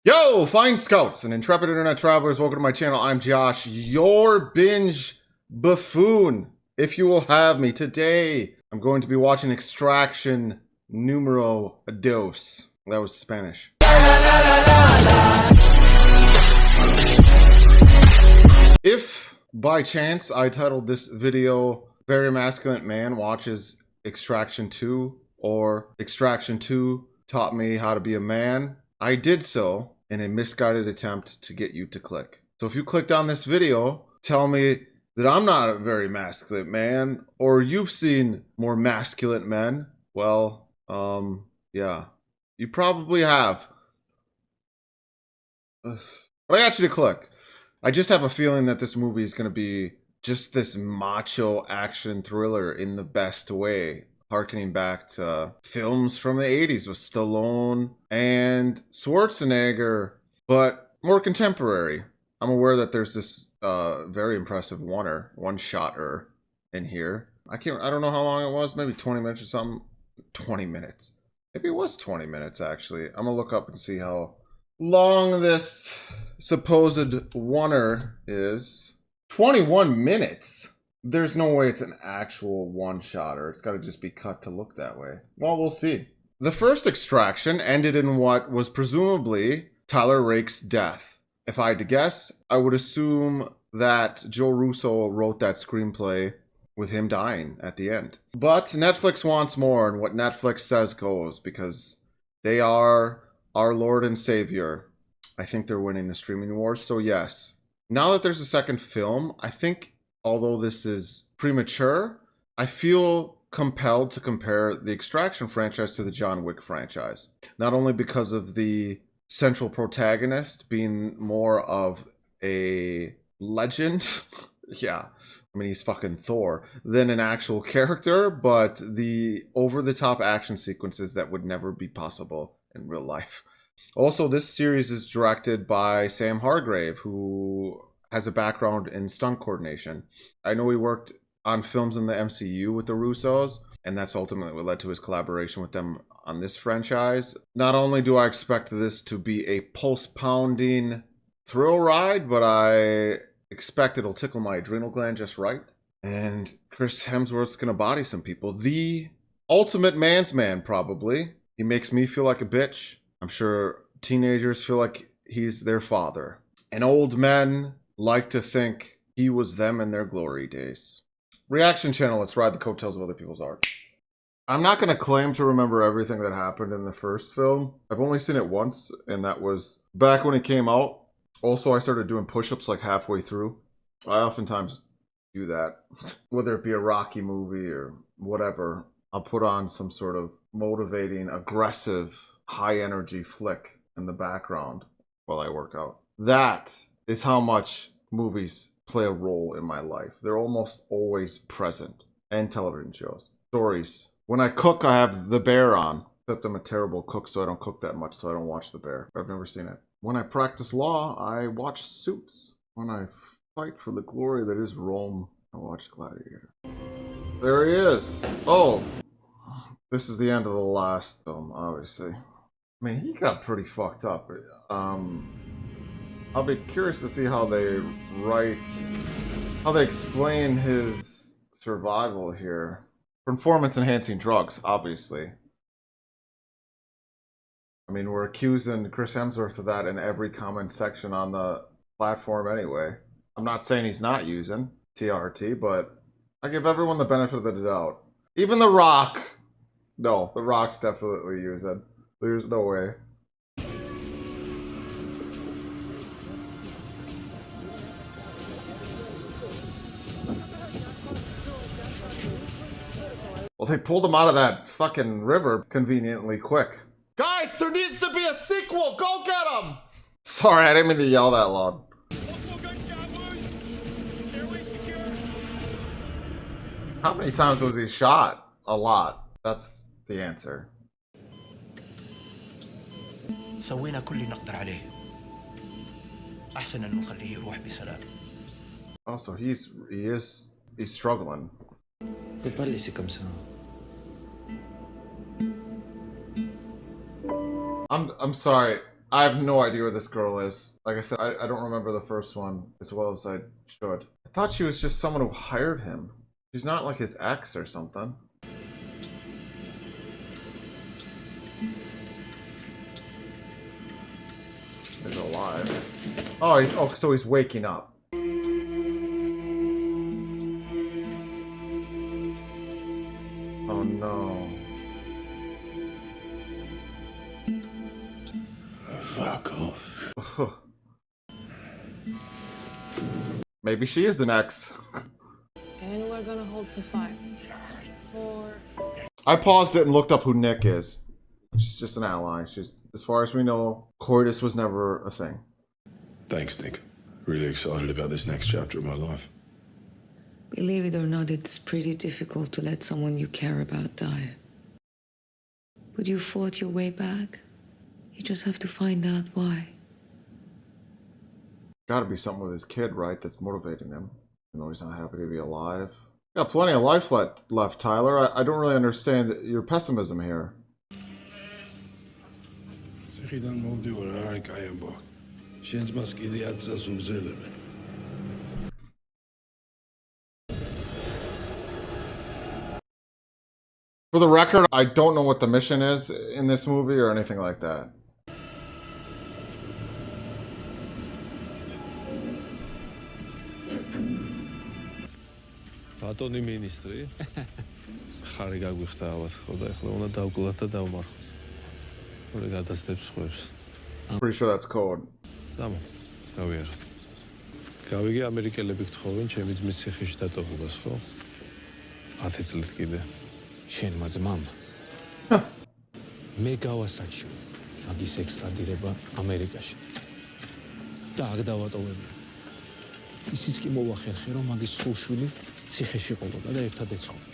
Yo, fine scouts and intrepid internet travelers, welcome to my channel. I'm Josh, your binge buffoon, if you will have me. Today, I'm going to be watching Extraction Numero Dos. That was Spanish. If, by chance, I titled this video, Very Masculine Man Watches Extraction 2, or Extraction 2 Taught Me How to Be a Man, I did so in a misguided attempt to get you to click. So if you clicked on this video, tell me that I'm not a very masculine man, or you've seen more masculine men. Well, yeah, you probably have. But I got you to click. I just have a feeling that this movie is going to be just this macho action thriller in the best way, harkening back to films from the 80s with Stallone and Schwarzenegger, but more contemporary. I'm aware that there's this very impressive one-shotter in here. I don't know how long it was, maybe 20 minutes or something. 20 minutes. Maybe it was 20 minutes, actually. I'm gonna look up and see how long this supposed oneer is. 21 minutes? There's no way it's an actual one-shotter. It's got to just be cut to look that way. Well, we'll see. The first extraction ended in what was presumably Tyler Rake's death. If I had to guess, I would assume that Joe Russo wrote that screenplay with him dying at the end. But Netflix wants more, and what Netflix says goes, because they are our Lord and Savior. I think they're winning the streaming wars, so yes. Now that there's a second film, I think, although this is premature, I feel compelled to compare the Extraction franchise to the John Wick franchise. Not only because of the central protagonist being more of a legend, yeah, I mean, he's fucking Thor, than an actual character, but the over-the-top action sequences that would never be possible in real life. Also, this series is directed by Sam Hargrave, who has a background in stunt coordination. I know he worked on films in the MCU with the Russos, and that's ultimately what led to his collaboration with them on this franchise. Not only do I expect this to be a pulse-pounding thrill ride, but I expect it'll tickle my adrenal gland just right. And Chris Hemsworth's gonna body some people. The ultimate man's man, probably. He makes me feel like a bitch. I'm sure teenagers feel like he's their father. And old men like to think he was them in their glory days. Reaction channel, let's ride the coattails of other people's art. I'm not going to claim to remember everything that happened in the first film. I've only seen it once, and that was back when it came out. Also, I started doing push-ups like halfway through. I oftentimes do that. Whether it be a Rocky movie or whatever, I'll put on some sort of motivating, aggressive, high-energy flick in the background while I work out. That is how much movies play a role in my life. They're almost always present. And television shows. Stories. When I cook, I have The Bear on. Except I'm a terrible cook, so I don't cook that much, so I don't watch The Bear. I've never seen it. When I practice law, I watch Suits. When I fight for the glory that is Rome, I watch Gladiator. There he is. Oh. This is the end of the last film, obviously. I mean, he got pretty fucked up. I'll be curious to see how they explain his survival here. Performance-enhancing drugs, obviously. I mean, we're accusing Chris Hemsworth of that in every comment section on the platform anyway. I'm not saying he's not using TRT, but I give everyone the benefit of the doubt. Even The Rock. No, The Rock's definitely using. There's no way. Well, they pulled him out of that fucking river conveniently quick. Guys, there needs to be a sequel! Go get him! Sorry, I didn't mean to yell that loud. How many times was he shot? A lot. That's the answer. سوينا كل اللي نقدر عليه. أحسن إنه نخليه يروح بسلام. Also, he's struggling. Faut pas le laisser comme ça. I'm sorry. I have no idea where this girl is. Like I said, I don't remember the first one as well as I should. I thought she was just someone who hired him. She's not like his ex or something. He's alive. Oh, so he's waking up. Oh no. Fuck off. Maybe she is an ex. And we're gonna hold for 5, 4. I paused it and looked up who Nick is. She's just an ally. She's, as far as we know, coitus was never a thing. Thanks, Nick. Really excited about this next chapter of my life. Believe it or not, it's pretty difficult to let someone you care about die. But you fought your way back. You just have to find out why. Gotta be something with his kid, right? That's motivating him. You know, he's not happy to be alive. Got plenty of life left, Tyler. I don't really understand your pessimism here. For the record, I don't know what the mission is in this movie or anything like that. ბატონი მინისტრი ხარი გაგვიხდა ალბათ ხო და ეხლა უნდა დავგულათ და დავმარხოთ. ორი გადაცდებს ხვებს. I'm pretty sure that's code. დამო გავიაროთ. გავიგე ამერიკელები გთხოვენ ჩემი ძმის ციხეში დატოვებას ხო? 10 წლით კიდე. შენმა ძმამ მე გავასაჩიო მაგის ექსტრადირება ამერიკაში და აქ დავატოვებია. ისიც კი მოვახერხე რომ მაგის სულშვილი ციხეში ყოლოდა და ერთად ეცხოვა.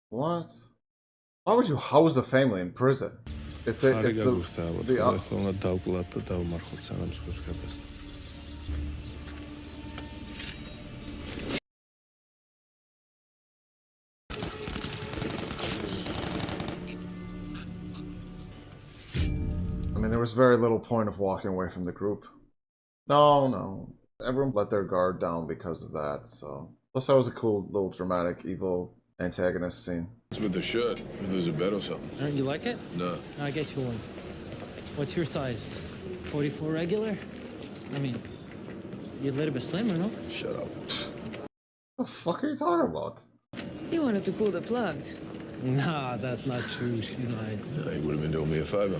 What? Why would you house a family in prison? If they, ხარი if გაგვიხდა ალბათ the, ხო და ეხლა უნდა დავგულათ და დავმარხოთ სანამ სხვებს გადასწრებ. I mean, there was very little point of walking away from the group. No. Everyone let their guard down because of that, so... Plus, that was a cool little dramatic, evil antagonist scene. What's with the shirt? There's a bed or something. You like it? No. I'll get you one. What's your size? 44 regular? I mean, you're a little bit slimmer, no? Shut up. What the fuck are you talking about? You wanted to pull the plug. Nah, that's not true. She lies. No, you would have been doing me a favor.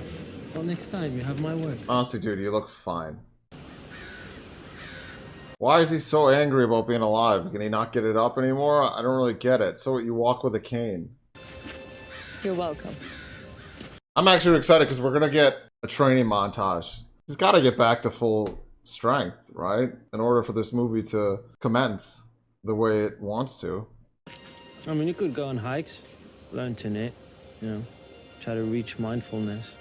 Well, next time, you have my word. Honestly, dude, you look fine. Why is he so angry about being alive? Can he not get it up anymore? I don't really get it. So you walk with a cane. You're welcome. I'm actually excited because we're gonna get a training montage. He's got to get back to full strength, right? In order for this movie to commence the way it wants to. I mean, you could go on hikes, learn to knit, you know, try to reach mindfulness.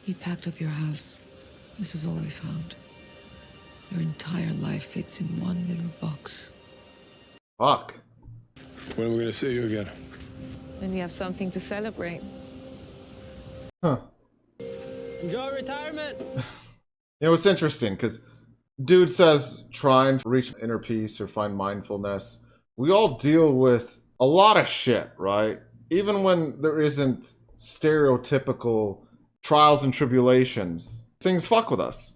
We packed up your house. This is all we found. Your entire life fits in one little box. Fuck. When are we going to see you again? Then we have something to celebrate. Huh. Enjoy retirement! You know, it's interesting because dude says try and reach inner peace or find mindfulness. We all deal with a lot of shit, right? Even when there isn't stereotypical trials and tribulations, things fuck with us.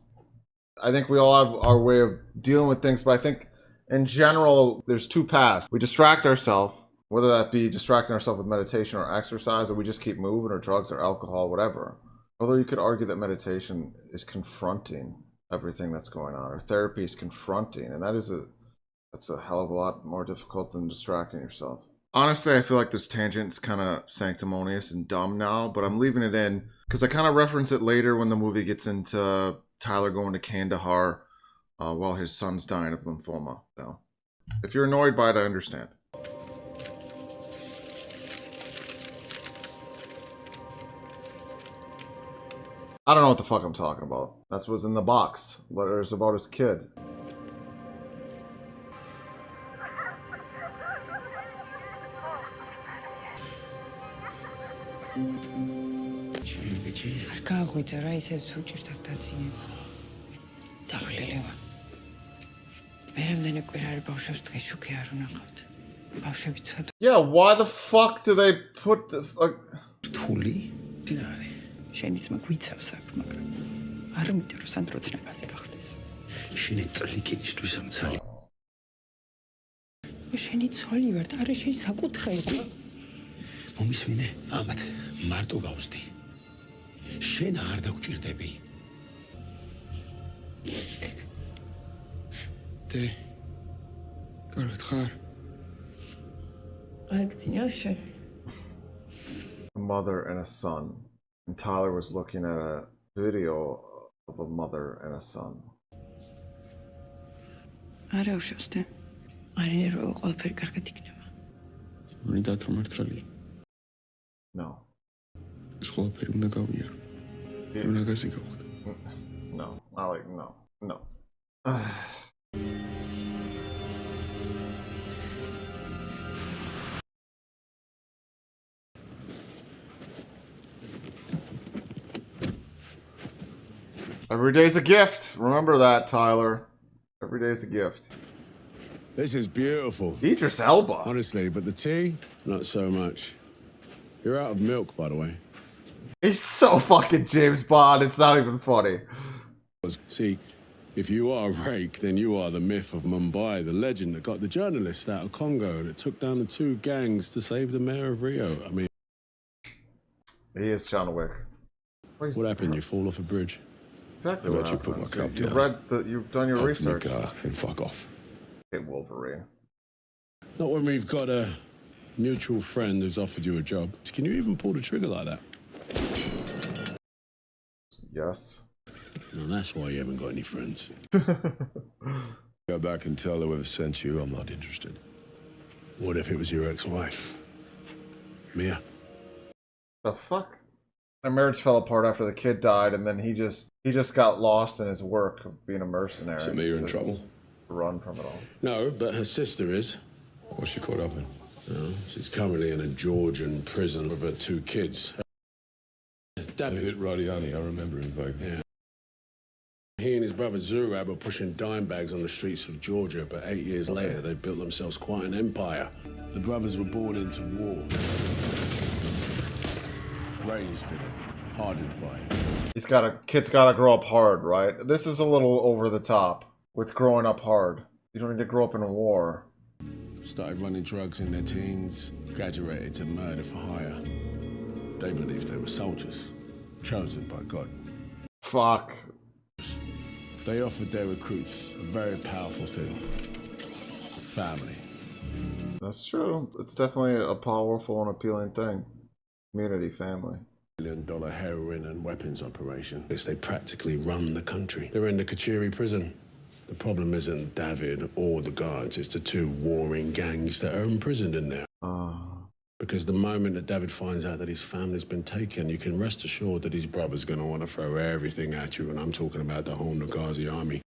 I think we all have our way of dealing with things, but I think in general, there's two paths. We distract ourselves, whether that be distracting ourselves with meditation or exercise, or we just keep moving, or drugs or alcohol, whatever. Although you could argue that meditation is confronting everything that's going on, or therapy is confronting, and that's a hell of a lot more difficult than distracting yourself. Honestly, I feel like this tangent's kind of sanctimonious and dumb now, but I'm leaving it in because I kind of reference it later when the movie gets into Tyler going to Kandahar while his son's dying of lymphoma. So, if you're annoyed by it, I understand. I don't know what the fuck I'm talking about. That's what's in the box. Letters about his kid. არ გააღვიძა რა ისე სუჭირთად დაწინება. დაღლილება. მე რამდენი კვირა არის ბავშვებს დღის შუქი არ უნახავთ. ბავშვები ცოტა. Yeah, why the fuck do they put the რთული? რა არის? შენიც მაგვიცავს აქ, მაგრამ არ ამიტომ რომ სანდროცნებაზე გახდეს. შენი ტრიკისთვის ამცალი. შენი ცოლი ვარ და არა შენი საკუთრება. მომისმინე, ამათ მარტო გავსდი. შენ აღარ დაგჭირდები. დე. კარგად ხარ? არგდინია შენ. a mother and a son? And Tyler was looking at a video of a mother and a son. არა უშავსდე. არიან რომ ყველაფერი კარგად იქნება. მoni დათმართალი. No. ეს ყველაფერი უნდა გავიარო. უნდა გასიგავხდე. No. I like no. No. Every day's a gift. Remember that, Tyler. Every day's a gift. This is beautiful. Idris Elba. Honestly, but the tea, not so much. You're out of milk, by the way. He's so fucking James Bond. It's not even funny. See, if you are Rake, then you are the myth of Mumbai, the legend that got the journalist out of Congo that took down the two gangs to save the mayor of Rio. I mean, He is John Wick. what happened? You fall off a bridge. Exactly How what about you put happened. my cup You've down? read you've done your Hop in research. your car and fuck off. Okay, Wolverine. Not when we've got a mutual friend who's offered you a job. Can you even pull the trigger like that? Yes. No, that's why you haven't got any friends. Go back and tell whoever sent you I'm not interested. What if it was your ex-wife? Mia? The fuck? Their marriage fell apart after the kid died, and then he just got lost in his work of being a mercenary. So you're in trouble? To run from it all. No, but her sister is. What's she caught up in? No, she's currently in a Georgian prison with her two kids. David Radiani, I remember him vaguely. Yeah. He and his brother Zurab were pushing dime bags on the streets of Georgia, but 8 years later they built themselves quite an empire. The brothers were born into war. Raised in it, hardened by it. Kid's gotta grow up hard, right? This is a little over the top with growing up hard. You don't need to grow up in a war. Started running drugs in their teens, graduated to murder for hire. They believed they were soldiers, chosen by God. Fuck. They offered their recruits a very powerful thing. Family. That's true. It's definitely a powerful and appealing thing. Community, family. $1 million heroin and weapons operation. They practically run the country. They're in the Kachiri prison. The problem isn't David or the guards, it's the two warring gangs that are imprisoned in there. Because the moment that David finds out that his family's been taken, you can rest assured that his brother's going to want to throw everything at you, and I'm talking about the whole Nagazi army.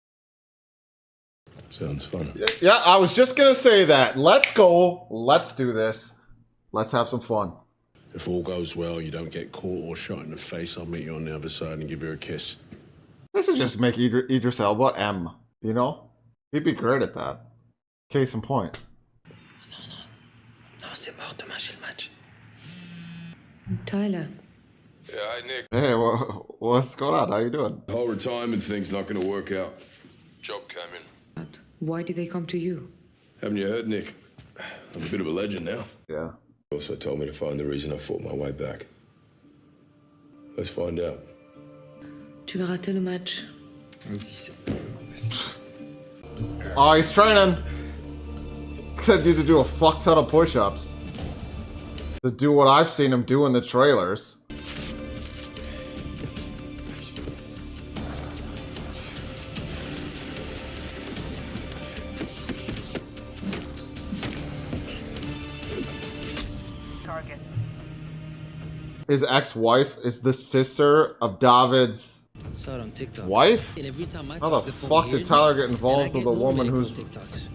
Sounds fun. Yeah, I was just gonna say that. Let's go. Let's do this. Let's have some fun. If all goes well, you don't get caught or shot in the face, I'll meet you on the other side and give you a kiss. This is just make Idris Elba M. You know? He'd be great at that. Case in point. Tyler. Yeah, hey, Nick. Hey, what's going on? How you doing? The whole retirement thing's not going to work out. Job came in. Why did they come to you? Haven't you heard, Nick? I'm a bit of a legend now. Yeah. Also told me to find the reason I fought my way back. Let's find out. Tu vas rater le match. Oh, he's training. Said need to do a fuck ton of push-ups. To do what I've seen him do in the trailers. His ex-wife is the sister of David's wife? How the fuck did Tyler get involved with a woman who's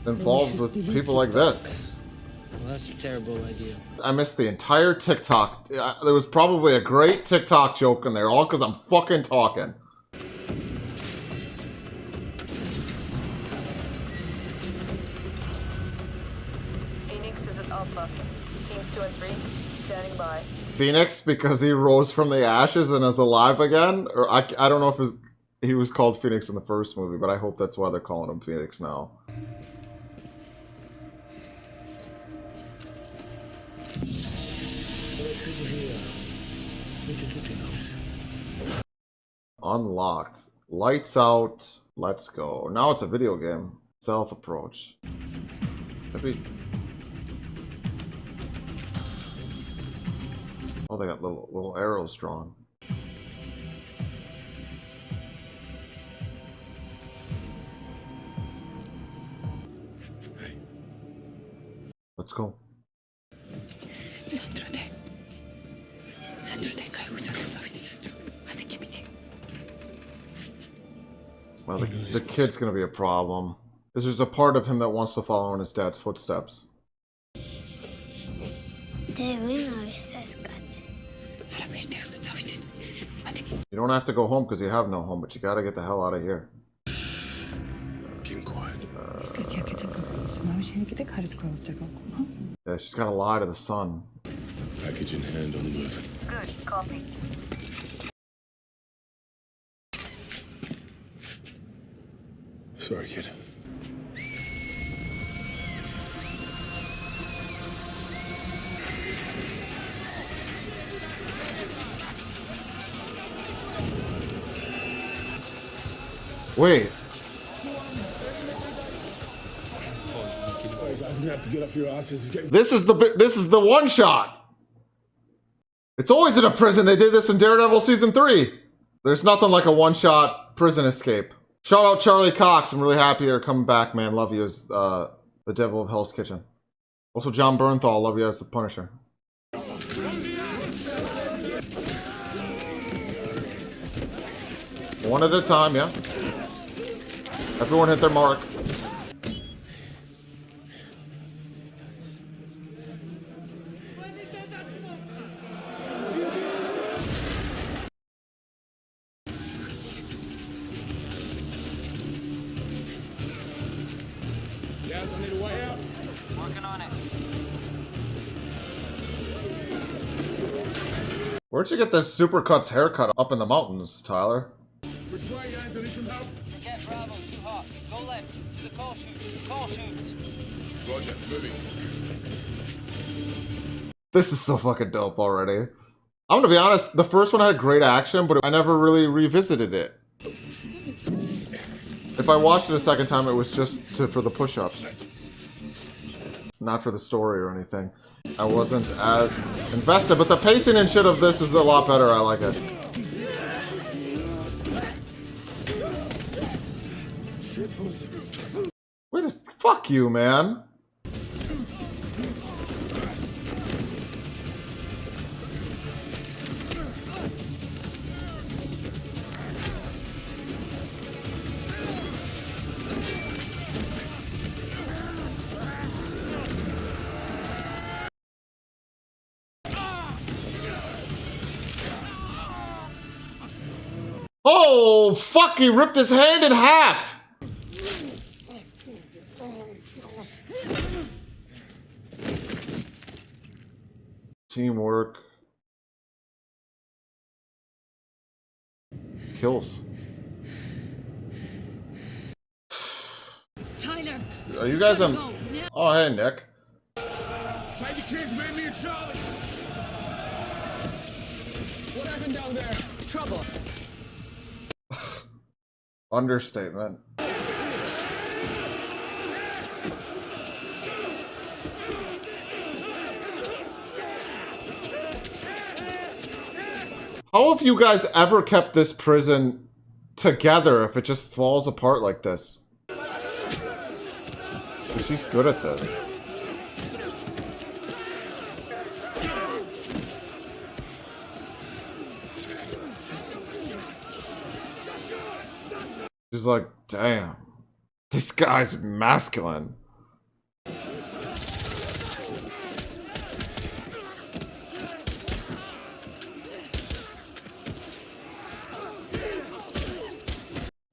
involved with people like this? Well, that's a terrible idea. I missed the entire TikTok. There was probably a great TikTok joke in there, all because I'm fucking talking. Phoenix is at Alpha. Teams 2 and 3, standing by. Phoenix, because he rose from the ashes and is alive again? Or I don't know if he was called Phoenix in the first movie, but I hope that's why they're calling him Phoenix now. Unlocked. Lights out. Let's go. Now it's a video game. Self-approach. Maybe. Oh, they got little arrows drawn. Let's go. Well, the kid's gonna be a problem. There's a part of him that wants to follow in his dad's footsteps. You don't have to go home because you have no home, but you gotta get the hell out of here. Keep quiet. Yeah, she's gotta lie to the son. Package in hand, on the move. Good, copy. Sorry, kid. Wait. You guys are gonna have to get off your asses. This is the one shot. It's always in a prison. They did this in Daredevil season 3. There's nothing like a one-shot prison escape. Shout out Charlie Cox. I'm really happy you're coming back, man. Love you as the Devil of Hell's Kitchen. Also, John Bernthal. Love you as the Punisher. One at a time, yeah. Everyone hit their mark. Guys, I need a way out. Working on it. Where'd you get this Supercuts haircut up in the mountains, Tyler? Which way, guys? I need some help. Cat Bravo, too hot. Go left. To the call shoots. Call shoots. Roger, moving. This is so fucking dope already. I'm gonna be honest, the first one had great action, but I never really revisited it. If I watched it a second time, it was just for the push-ups. Not for the story or anything. I wasn't as invested, but the pacing and shit of this is a lot better. I like it. Wait a fuck you, man. Oh, fuck, he ripped his hand in half! Teamwork. Kills. Tyler! Are you guys on... Oh, hey, Nick. Take the kids, man, me and Charlie. What happened down there? Trouble. Understatement. How have you guys ever kept this prison together if it just falls apart like this? She's good at this. She's like, damn, this guy's masculine.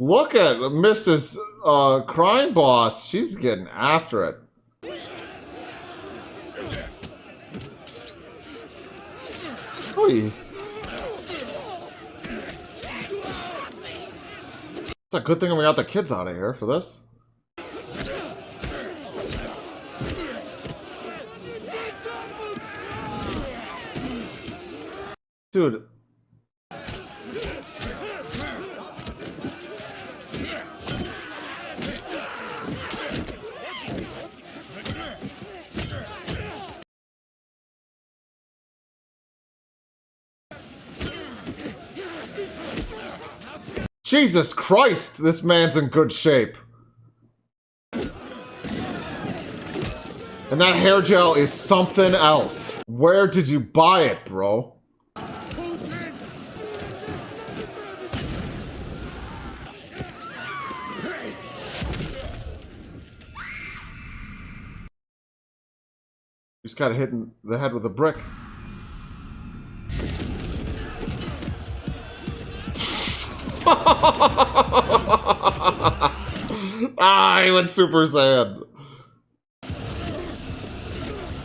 Look at Mrs. Crime Boss. She's getting after it. Oy. It's a good thing we got the kids out of here for this. Dude. Jesus Christ, this man's in good shape. And that hair gel is something else. Where did you buy it, bro? Just got hit in the head with a brick. He went Super Saiyan.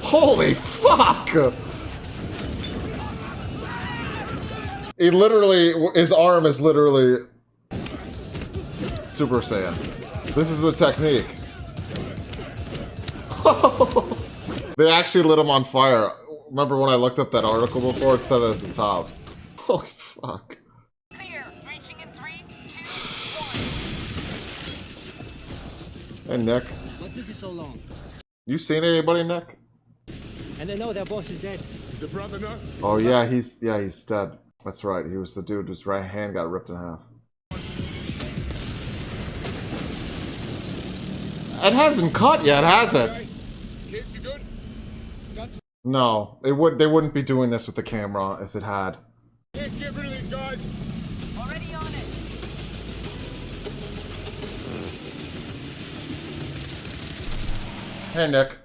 Holy fuck! He literally, his arm is literally Super Saiyan. This is the technique. They actually lit him on fire. Remember when I looked up that article before? It said it at the top. Holy fuck. Hey, Nick. What took you so long? You seen anybody, Nick? And they know their boss is dead. Is it brother now? Oh yeah, he's dead. That's right. He was the dude whose right hand got ripped in half. It hasn't cut yet, has it? Kids, you good? No, they wouldn't be doing this with the camera if it had. Can't get rid of these guys. Already on it. Hey, Nick.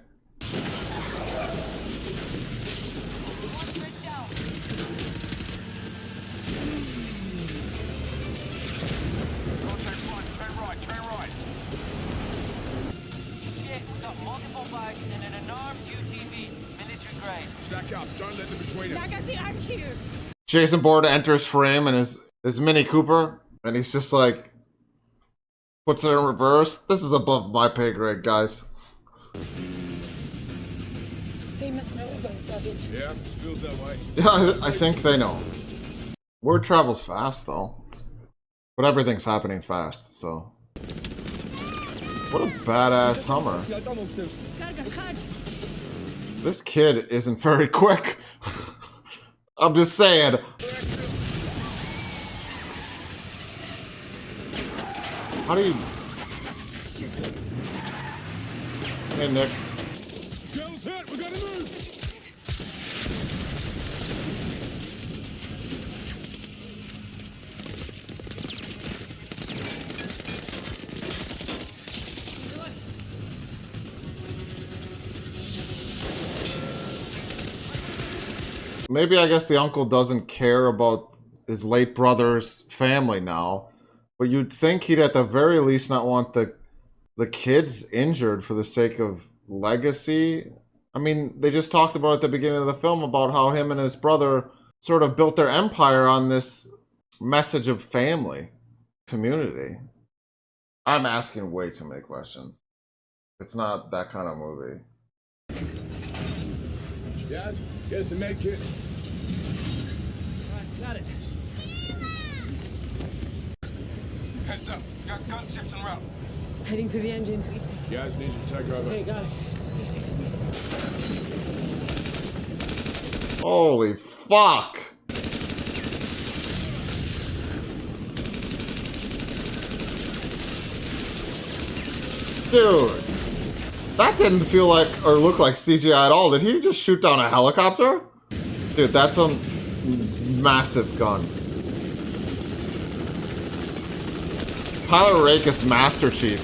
Stack up. Don't let them between us. Jason Bourne enters frame and his Mini Cooper, and he's just like puts it in reverse. This is above my pay grade, guys. They must know about David. Yeah, feels that way. Yeah, I think they know. Word travels fast, though. But everything's happening fast, so. What a badass Hummer. This kid isn't very quick. I'm just saying. How do you... Hey, Nick. Girls hit. We gotta move. Maybe I guess the uncle doesn't care about his late brother's family now, but you'd think he'd at the very least not want the kids injured for the sake of legacy. I mean, they just talked about at the beginning of the film about how him and his brother sort of built their empire on this message of family, community. I'm asking way too many questions. It's not that kind of movie. Guys, get us a med kit. Alright, got it. Heads up. Got gunships en route. Heading to the engine. Guys, need you to take over. Okay, got it. Holy fuck! Dude, that didn't feel like or look like CGI at all. Did he just shoot down a helicopter? Dude, that's a massive gun. Tyler Rake is Master Chief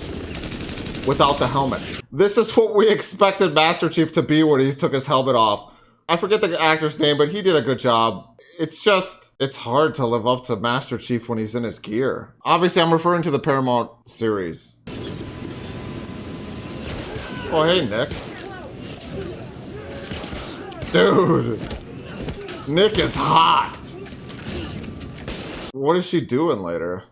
without the helmet. This is what we expected Master Chief to be when he took his helmet off. I forget the actor's name, but he did a good job. It's just, it's hard to live up to Master Chief when he's in his gear. Obviously, I'm referring to the Paramount series. Oh, hey, Nick. Dude. Nick is hot. What is she doing later?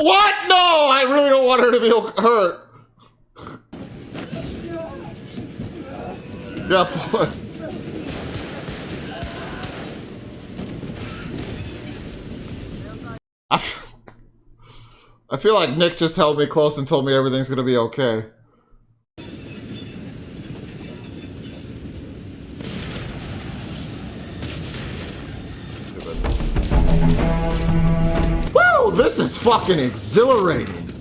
What? No, I really don't want her to be hurt. Yeah, pull it. I feel like Nick just held me close and told me everything's gonna be okay. Woo! This is fucking exhilarating.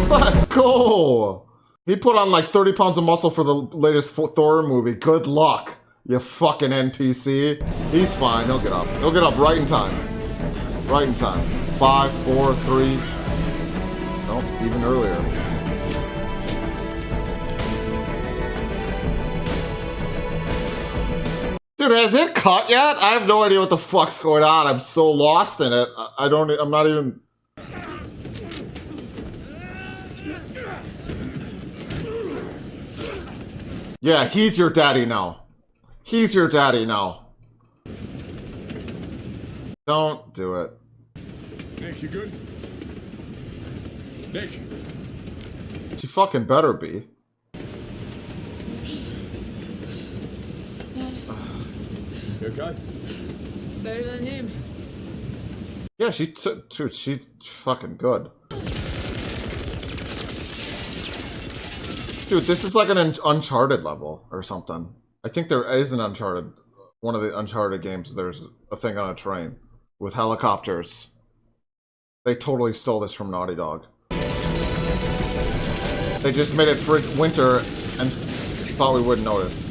Let's go. He put on like 30 pounds of muscle for the latest Thor movie. Good luck, you fucking NPC. He's fine. He'll get up. He'll get up right in time. Right in time. 5, 4, 3. Nope, even earlier. Dude, has it cut yet? I have no idea what the fuck's going on. I'm so lost in it. I'm not even... Yeah, he's your daddy now. He's your daddy now. Don't do it. Nick, you good? Nick. She fucking better be. You okay? Better than him. Yeah, dude, she's fucking good. Dude, this is like an Uncharted level or something. I think there is an Uncharted, one of the Uncharted games, there's a thing on a train with helicopters. They totally stole this from Naughty Dog. They just made it for winter and thought we wouldn't notice.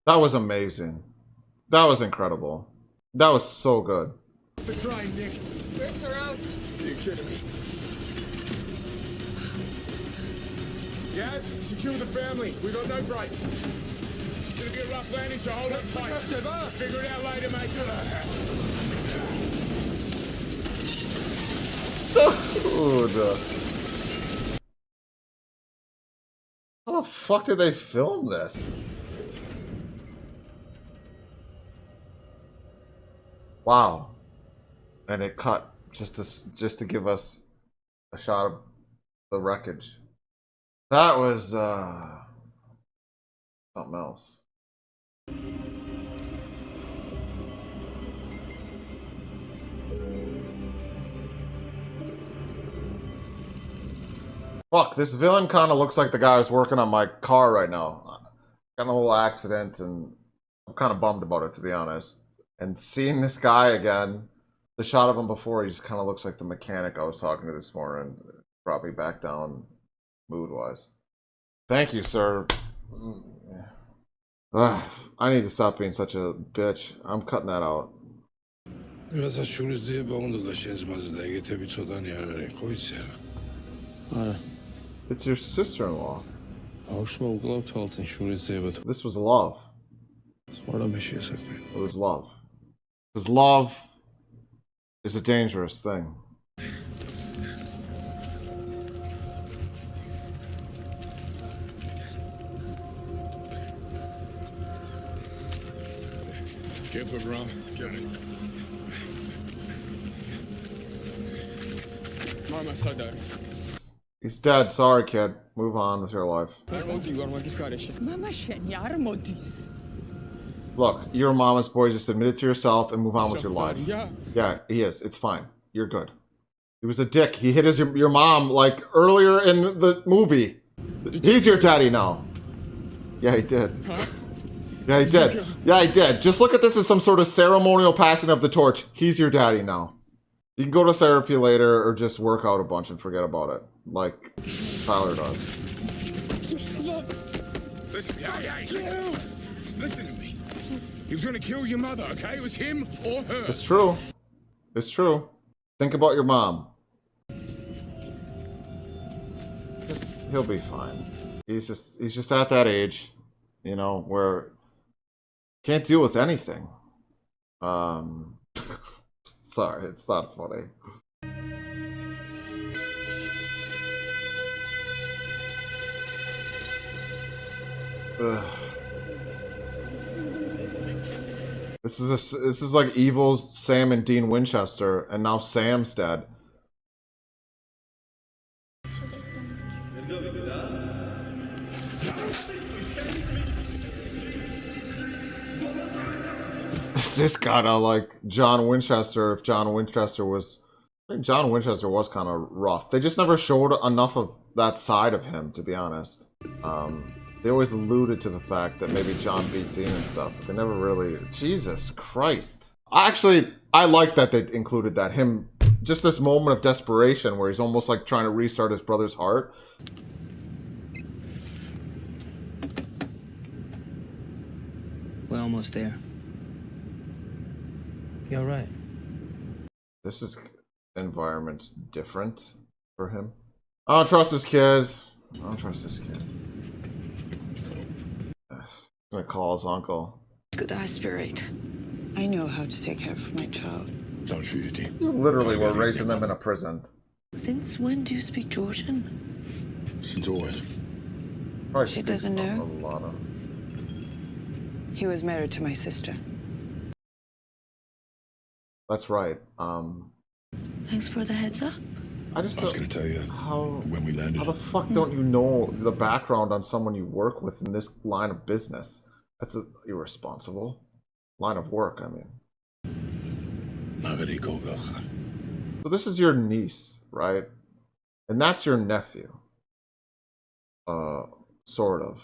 That was amazing. That was incredible. That was so good. The train, Nick. We're surrounded. You're kidding me. Yes, secure the family. We got no brakes. It's gonna be a rough landing, so hold on tight. Figure it out later, mate. Dude. How the fuck did they film this? Wow. And it cut just to give us a shot of the wreckage. That was something else. Fuck, this villain kind of looks like the guy who's working on my car right now. Got in a little accident and I'm kind of bummed about it, to be honest. And seeing this guy again, the shot of him before, he just kind of looks like the mechanic I was talking to this morning. Brought me back down mood-wise. Thank you, sir. Ugh, I need to stop being such a bitch. I'm cutting that out. It's your sister-in-law. This was love. It was love. Because love is a dangerous thing. Careful, bro. Get it. Mama said that. He's dead. Sorry, kid. Move on with your life. Look, you're a mama's boy. Just admit it to yourself and move on with your life. Yeah, he is. It's fine. You're good. He was a dick. He hit your mom like earlier in the movie. He's your daddy now. Yeah, he did. Huh? Yeah, he did. Yeah, he did. Just look at this as some sort of ceremonial passing of the torch. He's your daddy now. You can go to therapy later or just work out a bunch and forget about it. Like Tyler does. Listen, yeah. Listen to me. He was gonna kill your mother, okay? It was him or her. It's true. It's true. Think about your mom. He'll be fine. He's just at that age, you know, where can't deal with anything. Sorry, it's not funny. Ugh. This is like Evil's Sam and Dean Winchester, and now Sam's dead. It's just kinda like John Winchester if John Winchester was... I think John Winchester was kind of rough. They just never showed enough of that side of him, to be honest. They always alluded to the fact that maybe John beat Dean and stuff, but they never really... Jesus Christ. I like that they included that. Him, just this moment of desperation where he's almost like trying to restart his brother's heart. We're almost there. You're right. This environment's different for him. I don't trust this kid. I don't trust this kid. I'm gonna call his uncle. Good aspirate. I know how to take care of my child. Don't shoot your team. You literally were raising them in a prison. Since when do you speak Georgian? Since always. Probably She speaks doesn't know? a lot of... He was married to my sister. That's right. Thanks for the heads up. I just I was going to tell you when we landed. How the fuck don't you know the background on someone you work with in this line of business? That's irresponsible. Line of work, I mean. So this is your niece, right? And that's your nephew. Sort of.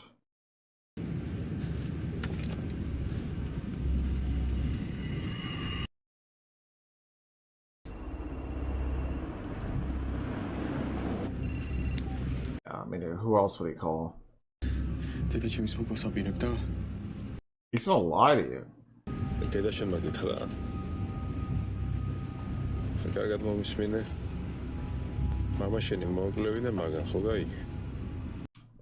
I mean, who else would he call? He's gonna lie to you.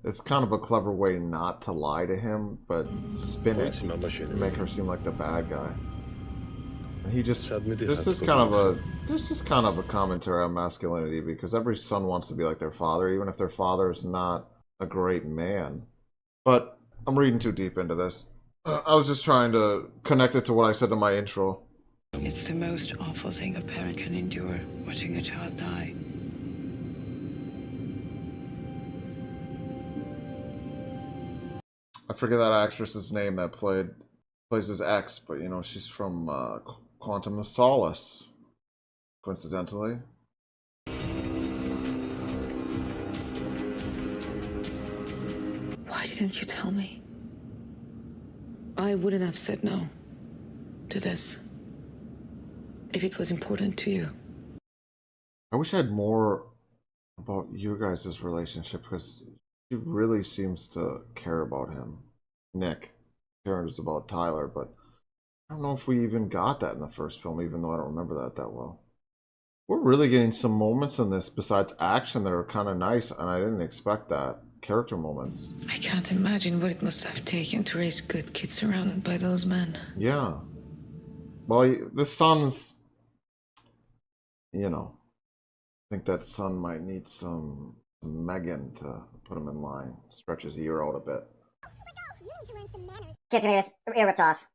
It's kind of a clever way not to lie to him, but spin it to make her seem like the bad guy. And he just... This is kind of a commentary on masculinity, because every son wants to be like their father, even if their father is not a great man. But I'm reading too deep into this. I was just trying to connect it to what I said in my intro. It's the most awful thing a parent can endure, watching a child die. I forget that actress's name that plays his ex, but you know, she's from Quantum of Solace, coincidentally. Why didn't you tell me? I wouldn't have said no to this if it was important to you. I wish I had more about you guys' relationship, because she really seems to care about him. Nick cares about Tyler, but I don't know if we even got that in the first film, even though I don't remember that well. We're really getting some moments in this besides action that are kind of nice, and I didn't expect that. Character moments. I can't imagine what it must have taken to raise good kids surrounded by those men. Yeah. Well, the son's... You know, I think that son might need some Megan to put him in line. Stretch his ear out a bit. Kid's gonna get his ear ripped off.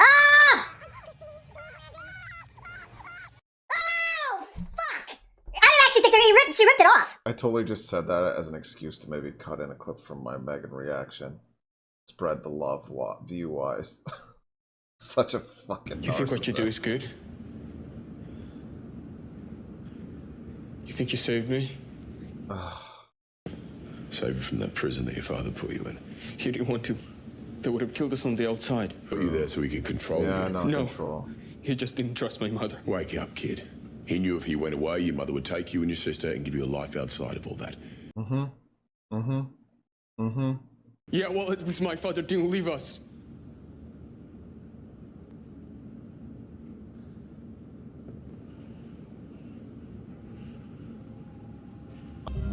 Ah! Oh, fuck! I didn't actually think that she ripped it off! I totally just said that as an excuse to maybe cut in a clip from my Megan reaction. Spread the love view-wise. Such a fucking You think what you do narcissist. is good? You think you saved me? Save you from that prison that your father put you in. He didn't want to. They would have killed us on the outside. Put you there so he can control Yeah, you. no control. He just didn't trust my mother. Wake up, kid. He knew if he went away, your mother would take you and your sister and give you a life outside of all that. Yeah, well, at least my father didn't leave us.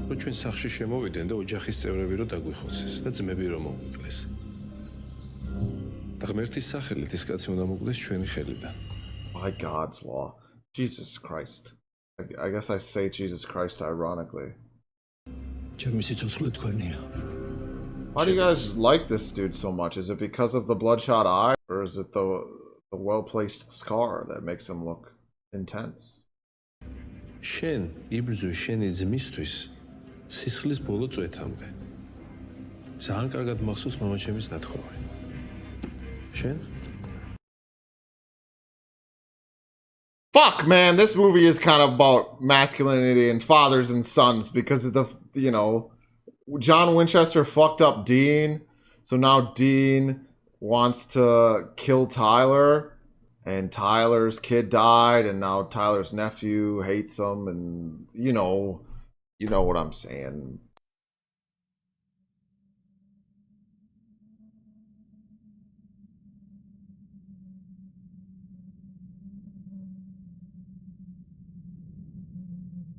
რო ჩვენ სახში შემოვიდნენ და ოჯახის წევრები რო დაგვიხოცეს და ძმები რო მოუკლეს. და ღმერთის სახელით ის კაცი უნდა მოკლეს ჩვენი ხელიდან. By God's law. Jesus Christ. I guess I say Jesus Christ ironically. Why do you guys like this dude so much? Is it because of the bloodshot eye? Or is it the well-placed scar that makes him look intense? შენ იბრძვი შენი ძმისთვის სისხლის ბოლო წვეთამდე. ძალიან კარგად მახსოვს მამაჩემის ნათხოვარი. შენ? Fuck, man, this movie is kind of about masculinity and fathers and sons because of the, you know, John Winchester fucked up Dean, so now Dean wants to kill Tyler, and Tyler's kid died, and now Tyler's nephew hates him, and you know what I'm saying.